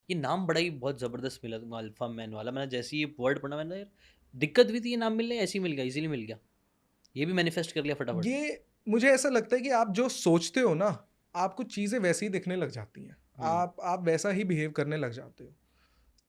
ये नाम बड़ा ही बहुत ज़बरदस्त मिला तुमको अल्फ़ा मैन वाला। मैंने जैसे ही ये वर्ड पढ़ा मैंने यार दिक्कत भी थी ये नाम मिलने, ऐसे ही मिल गया, इज़िली मिल गया। ये भी मैनिफेस्ट कर लिया फटाफट। ये मुझे ऐसा लगता है कि आप जो सोचते हो ना, आपको चीज़ें वैसी ही दिखने लग जाती हैं। हुँ, आप वैसा ही बिहेव करने लग जाते हो।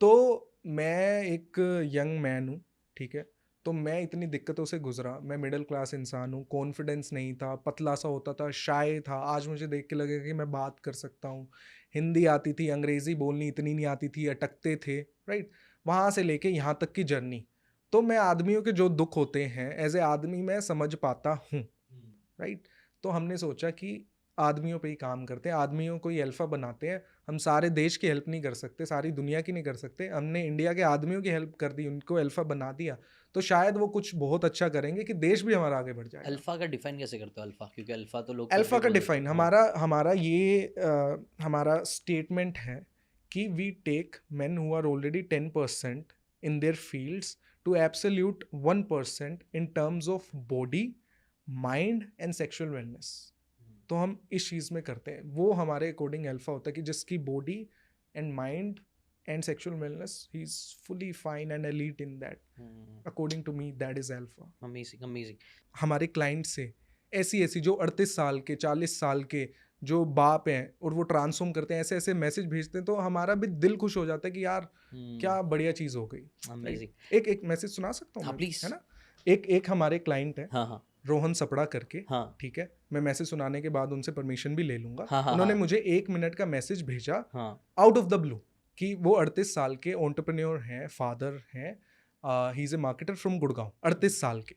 तो मैं एक यंग मैन हूँ, ठीक है? तो मैं इतनी दिक्कतों से गुज़रा, मैं मिडल क्लास इंसान हूँ, कॉन्फिडेंस नहीं था, पतला-सा होता था, शाय था। आज मुझे देख के लगेगा कि मैं बात कर सकता हूँ। हिंदी आती थी, अंग्रेज़ी बोलनी इतनी नहीं आती थी, अटकते थे, राइट? वहाँ से लेके यहाँ तक की जर्नी। तो मैं आदमियों के जो दुःख होते हैं, ऐज़ ए आदमी मैं समझ पाता हूँ। हुँ, राइट? तो हमने सोचा कि आदमियों पे ही काम करते हैं, आदमियों को ही अल्फ़ा बनाते हैं। हम सारे देश की हेल्प नहीं कर सकते, सारी दुनिया की नहीं कर सकते। हमने इंडिया के आदमियों की हेल्प कर दी, उनको अल्फ़ा बना दिया, तो शायद वो कुछ बहुत अच्छा करेंगे कि देश भी हमारा आगे बढ़ जाएगा। अल्फ़ा का डिफ़ाइन कैसे करते हो अल्फ़ा? क्योंकि अल्फ़ा तो लोग कुछ भी अल्फ़ा का बोल देते डिफ़ाइन हैं। हाँ, हमारा हमारा ये हमारा स्टेटमेंट है कि we take men who are already 10% in their fields to absolute 1% in terms of body, mind and sexual wellness. हुँ, तो हम इस चीज़ में करते हैं, वो हमारे अकॉर्डिंग अल्फा होता है कि जिसकी body and mind and sexual wellness he is fully fine and elite in that. हुँ, according to me that is alpha. Amazing, amazing. हमारे क्लाइंट से ऐसी ऐसी जो 38 साल के, 40 साल के जो बाप हैं और वो ट्रांसफॉर्म करते हैं, ऐसे ऐसे मैसेज भेजते हैं, तो हमारा भी दिल खुश हो जाता है कि यार हुँ, क्या बढ़िया चीज़ हो गई। राइट? अमेज़िंग। एक एक मैसेज सुना सकता हूँ हाँ, मैं, प्लीज़। है ना? एक एक हमारे क्लाइंट है, हाँ, हाँ, रोहन सपड़ा करके, हाँ, ठीक है? मैं मैसेज सुनाने के बाद उनसे परमिशन भी ले लूँगा। हाँ, हाँ, उन्होंने हाँ, मुझे 1 मिनट का मैसेज भेजा हाँ, आउट ऑफ द ब्लू कि वो 38 साल के एंटरप्रेन्योर हैं, फादर हैं। He is a marketer from Gurgaon, 38 साल के।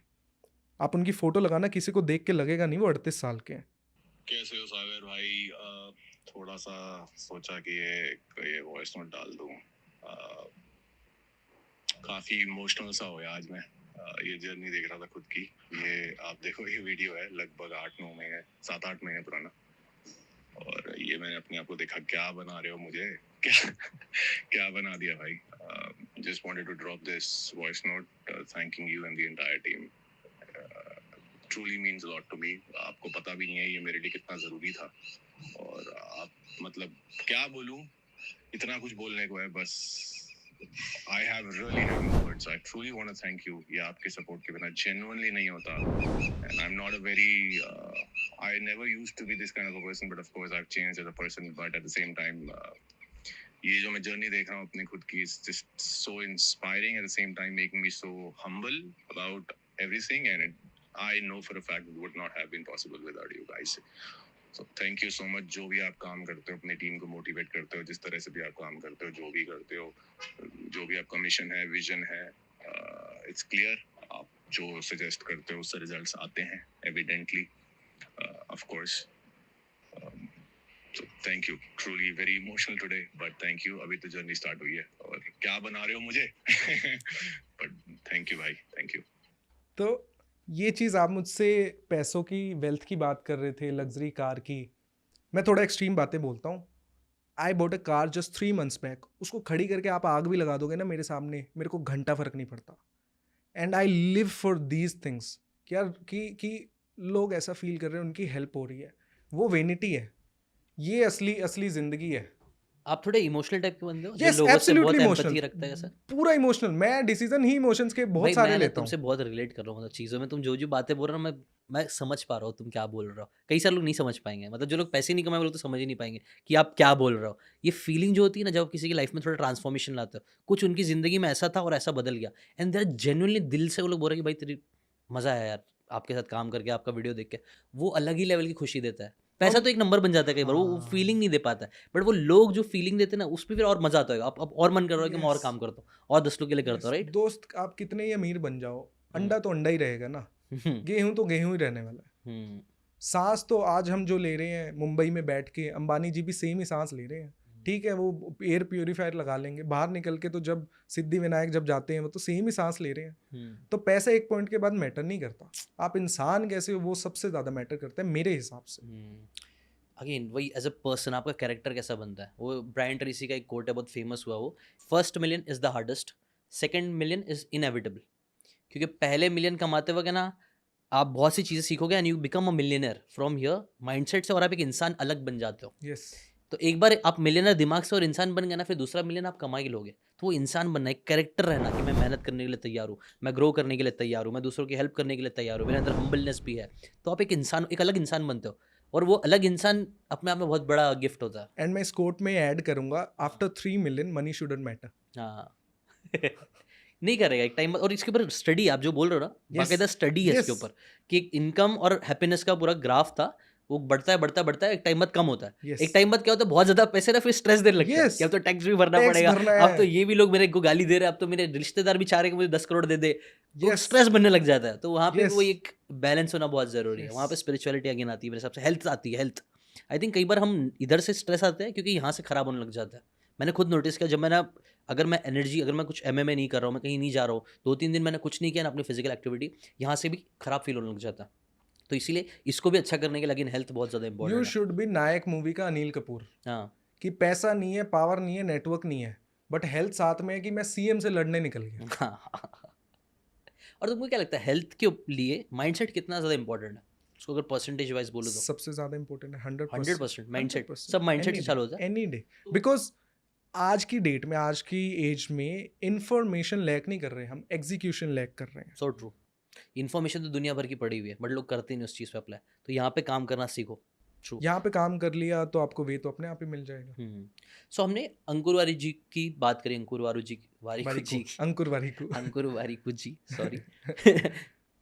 आप उनकी फ़ोटो लगाना, किसी को देख के लगेगा नहीं वो 38 साल के हैं। कैसे हो सागर भाई? थोड़ा सा सोचा कि ये वॉइस नोट डाल दूं। काफी इमोशनल सा हो आज मैं। ये जर्नी देख रहा था खुद की। ये आप देखो, ये वीडियो है लगभग 8-9 महीने, 7-8 महीने पुराना। और ये मैंने अपने आप को देखा, क्या बना रहे हो मुझे, क्या क्या बना दिया भाई। Just wanted to drop this voice note thanking you and the entire team. Truly means lot to me. आपको पता भी नहीं है ये मेरे लिए कितना ज़रूरी था। और आप मतलब क्या बोलूं, इतना कुछ बोलने को है बस। I have really have no words. I truly want to thank you. ये आपके सपोर्ट के बिना genuinely नहीं होता। And I'm not a very I never used to be this kind of a person, but of course I've changed as a person. But at the same time, ये जो मैं journey देख रहा हूँ अपने खुद की, it's just so inspiring, at the same time making me so humble about everything. And I know for a fact it would not have been possible without you guys. So thank you so much। जो भी आप काम करते हो, अपनी team को motivate करते हो, जिस तरह से भी आप काम करते हो, जो भी करते हो, जो भी आपका मिशन है, विजन है, इट्स क्लियर। आप जो सजेस्ट करते हो उससे रिजल्ट्स आते हैं एविडेंटली, ऑफ कोर्स। तो thank you, truly very emotional today, but thank you. अभी तो जर्नी स्टार्ट हुई है और क्या बना रहे हो मुझे बट थैंक यू भाई, थैंक यू। तो ये चीज़ आप मुझसे पैसों की, वेल्थ की बात कर रहे थे, लग्ज़री कार की। मैं थोड़ा एक्सट्रीम बातें बोलता हूँ। I bought a car just 3 months back. उसको खड़ी करके आप आग भी लगा दोगे ना मेरे सामने, मेरे को घंटा फ़र्क नहीं पड़ता। And I live for these things कि यार कि लोग ऐसा फ़ील कर रहे हैं, उनकी हेल्प हो रही है। वो वेनिटी है। ये असली असली ज़िंदगी है। आप थोड़े इमोशनल टाइप के बंदे हो, जो येस, लोगों से एब्सोल्युटली बहुत इमोशनल। एम्पैथी रखता है ऐसा? पूरा इमोशनल। मैं डिसीज़न ही इमोशंस के बहुत भाई सारे मैं ना लेता हूँ। तुमसे बहुत रिलेट कर रहा हूँ मतलब चीज़ों में, तुम जो बातें बोल रहे हो ना मैं समझ पा रहा हूँ तुम क्या बोल रहे हो। कई सारे लोग नहीं समझ पाएँगे, मतलब जो लोग पैसे नहीं कमाए वो लोग तो समझ ही नहीं पाएँगे कि आप क्या बोल रहे हो। ये फीलिंग जो होती है ना जब आप किसी की लाइफ़ में थोड़ा ट्रांसफॉर्मेशन लाते हो, कुछ उनकी ज़िंदगी में ऐसा था और ऐसा बदल गया एंड दे आर जेन्युइनली दिल से वो लोग बोल रहे हैं कि भाई तेरी मज़ा आया यार, आपके साथ काम करके, आपका वीडियो देख के। वो अलग ही लेवल की खुशी देता है। पैसा हम तो एक नंबर बन जाता है कई बार, वो फीलिंग हाँ, नहीं दे पाता है। बट वो लोग जो फीलिंग देते हैं ना उस पे फिर और मज़ा आता है। अब और मन कर रहा है कि मैं और येस, काम करता हूँ और 10 लोग के लिए करता येस। हूँ, राइट? दोस्त आप कितने ही अमीर बन जाओ, हुँ। अंडा तो अंडा ही रहेगा ना। हुँ, गेहूँ तो गेहूँ ही रहने वाला है। हुँ, साँस तो आज हम जो ले रहे हैं मुंबई में बैठ के, अंबानी जी भी सेम ही साँस ले रहे हैं। ठीक है, वो एयर प्यूरीफायर लगा लेंगे, बाहर निकल के तो जब सिद्धिविनायक जब जाते हैं, वो तो सेम ही साँस ले रहे हैं। हुँ, तो पैसा एक पॉइंट के बाद मैटर नहीं करता। आप इंसान कैसे हो, वो सबसे ज़्यादा मैटर करता है मेरे हिसाब से। हुँ। अगेन वही एज़ अ पर्सन आपका कैरेक्टर कैसा बनता है? वो ब्रायन ट्रेसी का एक कोट है बहुत फेमस हुआ वो, first million is the hardest, second million is inevitable. क्योंकि पहले मिलियन कमाते वक़्त है ना, आप बहुत सी चीज़ें सीखोगे and you become a millionaire from here mindset से और आप एक इंसान अलग बन जाते हो। यस, तो एक बार आप मिलियनर दिमाग से और इंसान बन गए ना, फिर दूसरा मिलियन आप कमा ही लोगे। तो वो इंसान बनना, एक कैरेक्टर रहना कि मैं मेहनत करने के लिए तैयार हूँ, मैं ग्रो करने के लिए तैयार हूँ, मैं दूसरों की हेल्प करने के लिए तैयार हूँ, मेरे अंदर हम्बलनेस भी है। तो आप एक इंसान, एक अलग इंसान बनते हो, और वो अलग इंसान अपने आप में बहुत बड़ा गिफ्ट होता है। एंड मैं इस कोट में ऐड करूंगा, after 3 million money shouldn't matter. हाँ नहीं करेगा एक टाइम, और इसके ऊपर स्टडी आप जो बोल रहे हो ना, Yes, बाकायदा स्टडी है इसके yes. ऊपर कि इनकम और हैप्पीनेस का पूरा ग्राफ था, वो बढ़ता है बढ़ता है बढ़ता है, एक टाइम बाद कम होता है। Yes. एक टाइम बाद क्या होता है, बहुत ज्यादा पैसे ना, फिर स्ट्रेस देने लगता है Yes. कि अब तो टैक्स भी भरना Tax पड़ेगा, भरना अब तो है। ये भी लोग मेरे को गाली दे रहे हैं, अब तो मेरे रिश्तेदार भी चाह रहे हैं कि मुझे 10 करोड़ दे दे, तो Yes. स्ट्रेस बनने लग जाता है। तो वहाँ पे Yes. वो एक बैलेंस होना बहुत जरूरी है। Yes. वहाँ पे स्पिरिचुअलिटी अगेन आती है मेरे हिसाब से, हेल्थ आती है, हेल्थ। आई थिंक कई बार हम इधर से स्ट्रेस आते हैं क्योंकि यहाँ से खराब होने लग जाता है। मैंने खुद नोटिस किया, जब मैंने, अगर मैं एनर्जी, अगर मैं कुछ एमएमए नहीं कर रहा हूँ, मैं कहीं नहीं जा रहा हूँ, 2-3 दिन मैंने कुछ नहीं किया ना अपनी फिजिकल एक्टिविटी, यहाँ से भी खराब फील होने लग जाता है। तो इसीलिए इसको भी अच्छा करने के लिए अगेन हेल्थ बहुत ज़्यादा यू इंपॉर्टेंट है। शुड बी नायक मूवी का अनिल कपूर, हाँ कि पैसा नहीं है, पावर नहीं है, नेटवर्क नहीं है, बट हेल्थ साथ में है कि मैं सीएम से लड़ने निकल गया। हाँ। और तुमको क्या लगता है हेल्थ के लिए माइंडसेट कितना ज़्यादा इंपॉर्टेंट है? उसको अगर परसेंटेज वाइज बोलो तो सबसे ज्यादा इंपॉर्टेंट है, 100% माइंडसेट, सब माइंडसेट से चालू होता है। एनी डे, बिकॉज आज की डेट में, आज की एज में इंफॉर्मेशन लैक नहीं कर रहे हम, एग्जीक्यूशन लैक कर रहे हैं। So true. इन्फॉर्मेशन तो दुनिया भर की पड़ी हुई है, बट लोग करते नहीं उस चीज़ पे अप्लाई। तो यहाँ पे काम करना सीखो। ट्रू। यहाँ पे काम कर लिया तो आपको वे तो अपने आप ही मिल जाएगा। सो हमने अंकुर वारी जी की बात करी, अंकुर वारू जी, वारिकू वारिकू, जी, अंकुर वारिकू। अंकुर वारिकू जी, सॉरी।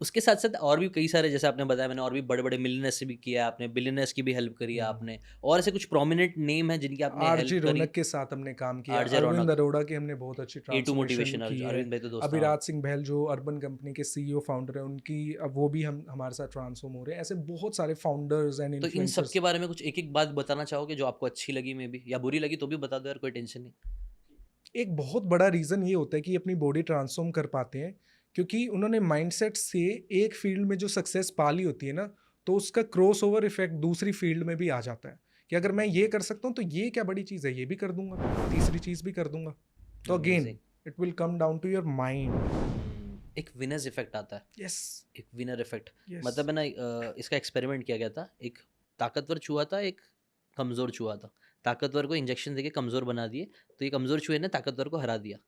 उसके साथ साथ और भी कई सारे, जैसे आपने बताया, मैंने और भी बड़े बड़े मिलियनर्स से भी किया है आपने, बिलियनर्स की भी हेल्प करी है आपने, और ऐसे कुछ प्रोमिनेंट नेम है जिनकी आपने आरजे हेल्प करी? रौनक के साथ हमने काम किया, आरजे अरविंद रौनक, अरोड़ा की हमने बहुत अच्छी A2 ट्रांसफॉर्मेशन मोटिवेशन, की है। अरविंद भाई तो दोस्त। हाँ अभिराज सिंह बहल जो अर्बन कंपनी के सीईओ फाउंडर है, उनकी अब वो भी हम हमारे साथ ट्रांसफॉर्म हो रहे हैं। ऐसे बहुत सारे फाउंडर्स एंड तो इन सब इन्फ्लुएंसर्स। के बारे में कुछ एक एक बात बताना चाहोगे जो आपको अच्छी लगी मे बी, या बुरी लगी तो भी बता दो यार, कोई टेंशन नहीं। एक बहुत बड़ा रीज़न ये होता है कि अपनी बॉडी ट्रांसफॉर्म कर पाते हैं क्योंकि उन्होंने माइंडसेट से एक फील्ड में जो सक्सेस पा ली होती है ना, तो उसका क्रॉस ओवर इफेक्ट दूसरी फील्ड में भी आ जाता है कि अगर मैं ये कर सकता हूँ तो ये क्या बड़ी चीज़ है, ये भी कर दूंगा, तीसरी चीज़ भी कर दूंगा। तो again Amazing. It will come down to your mind. एक विनर्स इफेक्ट आता है, यस, एक विनर इफेक्ट। यस, मतलब है ना, इसका एक्सपेरिमेंट किया गया था, एक ताकतवर चूहा था, एक कमज़ोर चूहा था। ताकतवर को इंजेक्शन देके कमज़ोर बना दिए, तो ये कमज़ोर चूहे ने ताकतवर को हरा दिया।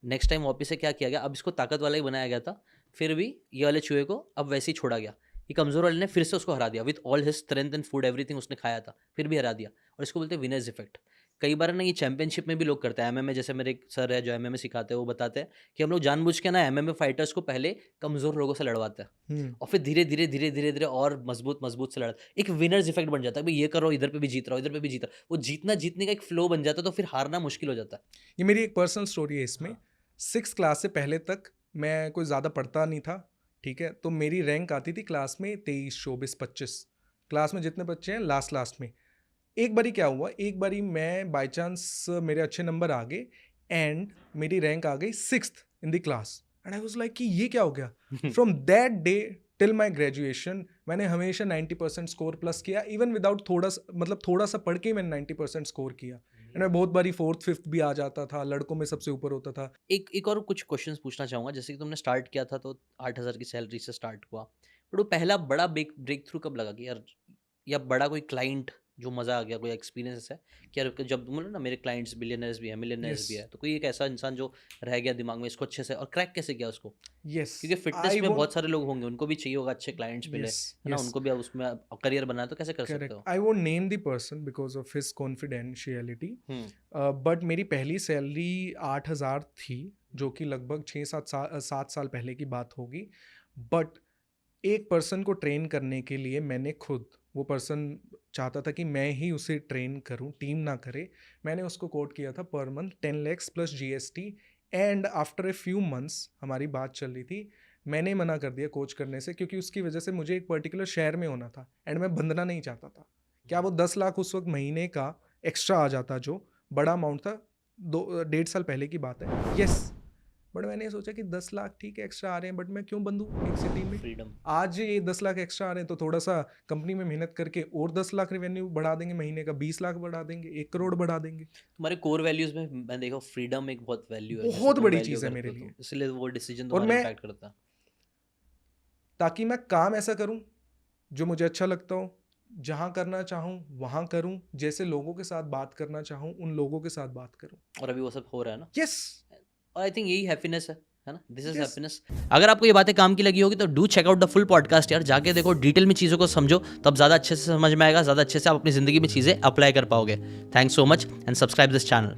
नेक्स्ट टाइम वापस से क्या किया गया, अब इसको ताकत वाला ही बनाया गया था, फिर भी ये वाले चूहे को अब वैसे ही छोड़ा गया। ये कमज़ोर वाले ने फिर से उसको हरा दिया, with all his strength and food everything उसने खाया था, फिर भी हरा दिया। और इसको बोलते हैं विनर्स इफेक्ट। कई बार ना ये चैंपियनशिप में भी लोग करते हैं। एमएमए, जैसे मेरे एक सर है जो एमएमए सिखाते हैं, वो बताते हैं कि हम लोग जानबूझ के ना एमएमए फाइटर्स को पहले कमज़ोर लोगों से लड़वाते हैं, और फिर धीरे धीरे धीरे धीरे धीरे और मजबूत मजबूत से लड़ते। एक विनर्स इफेक्ट बन जाता है, भाई ये कर रहा हूँ, इधर पे भी जीत रहा हूँ, इधर पे भी जीत रहा हूँ। वो जीतना जीतने का एक फ्लो बन जाता है, तो फिर हारना मुश्किल हो जाता है। ये मेरी एक पर्सनल स्टोरी है इसमें। 6 क्लास से पहले तक मैं कोई ज़्यादा पढ़ता नहीं था, ठीक है। तो मेरी रैंक आती थी क्लास में 23, 24, 25, क्लास में जितने बच्चे हैं लास्ट में। एक बारी क्या हुआ, एक बारी मैं बाय चांस मेरे अच्छे नंबर आ गए एंड मेरी रैंक आ गई 6th in the class and I was like कि ये क्या हो गया। From that day till my graduation मैंने हमेशा 90% स्कोर प्लस किया, इवन विदाउट थोड़ा सा पढ़ के ही मैंने 90% स्कोर किया। एंड मैं बहुत बारी 4th 5th भी आ जाता था, लड़कों में सबसे ऊपर होता था। एक और कुछ क्वेश्चंस पूछना चाहूँगा। जैसे कि तुमने स्टार्ट किया था तो 8,000 की सैलरी से स्टार्ट हुआ, बट वो पहला बड़ा ब्रेक थ्रू कब लगा कि यार, या बड़ा कोई क्लाइंट जो मज़ा आ गया, कोई एक्सपीरियंस है कि यार, जब तुम बोलो ना मेरे क्लाइंट्स बिलियनर्स भी है, मिलियनर्स भी Yes. है, तो कोई एक ऐसा इंसान जो रह गया दिमाग में, इसको अच्छे से, और क्रैक कैसे किया उसको? यस, क्योंकि फिटनेस में बहुत सारे लोग होंगे, उनको भी चाहिए होगा अच्छे क्लाइंट्स मिले, है ना, उनको भी अब उसमें करियर बनाना, तो कैसे कर सकते करेक्ट। हो? I won't name the person because of his confidentiality, but मेरी पहली सैलरी 8,000 थी, जो कि लगभग 7 साल पहले की बात होगी। बट एक पर्सन को ट्रेन करने के लिए मैंने खुद, वो पर्सन चाहता था कि मैं ही उसे ट्रेन करूं, टीम ना करे। मैंने उसको कोट किया था per month 10 lakhs plus GST। And after a few months हमारी बात चल रही थी, मैंने मना कर दिया कोच करने से क्योंकि उसकी वजह से मुझे एक पर्टिकुलर शहर में होना था एंड मैं बंधना नहीं चाहता था। क्या वो 10 लाख उस वक्त महीने का एक्स्ट्रा आ जाता, जो बड़ा अमाउंट था, 1.5 साल पहले की बात है। यस, बट मैंने सोचा कि 10 लाख ठीक है एक्स्ट्रा आ रहे हैं, बट मैं क्यों बंधूँ एक सिटी में। फ्रीडम। आज ये 10 लाख एक्स्ट्रा आ रहे हैं तो थोड़ा सा कंपनी में मेहनत करके और 10 लाख रेवेन्यू बढ़ा देंगे, महीने का 20 लाख बढ़ा देंगे, 1 करोड़ बढ़ा देंगे। तुम्हारे कोर वैल्यूज में मैं देखा फ्रीडम एक बहुत वैल्यू है, बहुत जिसे तुम बड़ी value चीज़ है करते मेरे हो, तो लिए। इसलिए वो डिसीजन और तुम्हारा मैं इम्पैक्ट करता है। ताकि मैं काम ऐसा करूं जो मुझे अच्छा लगता हो, जहाँ करना चाहूँ वहाँ करूँ, जैसे लोगों के साथ बात करना चाहूँ उन लोगों के साथ बात करूँ। और अभी वो सब हो रहा है ना, यस और आई थिंक यही हैप्पीनेस है ना, दिस इज Yes. हैप्पीनेस। अगर आपको ये बातें काम की लगी होगी तो do check out the full podcast यार, जाके देखो, डिटेल में चीज़ों को समझो, तब ज़्यादा अच्छे से समझ में आएगा, ज़्यादा अच्छे से आप अपनी ज़िंदगी में चीज़ें अप्लाई कर पाओगे। Thanks so much and subscribe this channel.